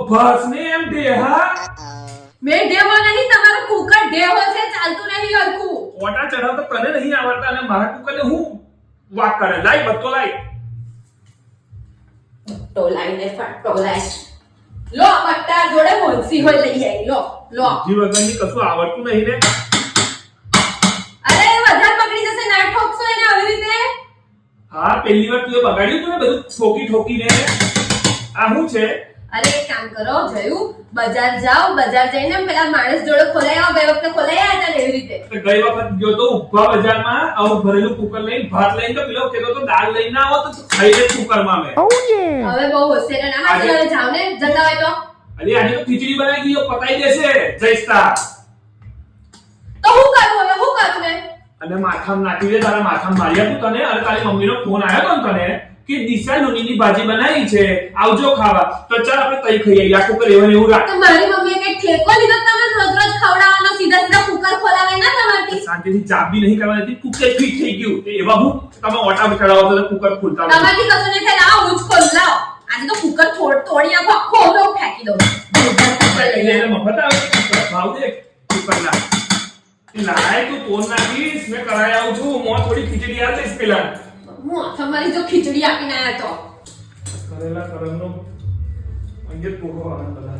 બસ ને એમ દેહા મેં ડેવો નહીં, તમારો કુકર ડેવો છે, ચાલતું નહીં હરખું. ઓટા ચઢાવ તો તને નહીં આવડતા અને મારા કુકરને હું વાક કરે. લાઈ બત્તો લાઈ. ટોલાઈને ફટોલાઈ. લો પટ્ટા જોડે હોલસી હોય લઈ આવી. લો જી વગરની કશું આવડતું નહીં ને. અરે વધારે પકડી જશે, ના ઠોકશો એને આવી રીતે. હા પહેલી વાર તું એ બગાડ્યું તું ને બધું ઠોકીને. આ શું છે? અરે એક કામ કરો, જોયું બજાર જાઓ, બજાર જઈને પેલા માણસ જોડે ખોલાઈ આવો. બે વખતે ખોલાઈ આવ્યા હતા ને એવી રીતે. તો ગઈ વખત ગયો તો ઉભા બજારમાં આવું ભરેલું કુકર લઈને ભાત લઈને તો પેલો કહેતો તો દાળ લઈને આવો તો ખાઈ લે કુકરમાં મેં. હવે બહુ હોશિયાર ના મારી હવે જાવ ને, જતા હોય તો. અરે આજે તો ખીચડી બનાવી ગયો પતાઈ દેશે જયસ્તા. તો હું કરું હવે, હું કરું ને? અને માથામાં નાખી દે, તારા માથામાં મારી આપું તને. અને તારી મમ્મીનો ફોન આવ્યો તો ને તને કે દિશા લુનીની ભાજી બનાવી છે, આવજો ખાવા. તો ચાલ આપણે તઈ ખાઈ આવીએ. આ કુકર એવું ને એવું રાખ. તો મારી મમ્મીએ કઈ ઠેકો લીધો તમે રોજ રોજ ખવડાવવાનો? સીધા સીધા કુકર ખોલાવે ના તમારથી. શાંતિથી ચાબી નહીં કરવાની, કુકર ફિટ થઈ ગયું. એ એવા હું તમે ઓટા ચડાવો તો કુકર ખુલતા નથી. તમારથી કશું નહીં થાય. લાવો હું જ ખોલ લાવો. આજે તો કુકર તોડી નાખો, આખો ઓલો ફેંકી દઉં. એટલે મફત આવે ભાવ દે કુકરના. એ લાય તું તોડ નાખીશ, મેં કરાઈ આવું છું. મોં થોડી ખીચડી આ દઈશ પેલા. હું તમારી જો ખીચડી આપીને આયા તો કરેલા કરમનો અંગે પોખો આનંદ બધા.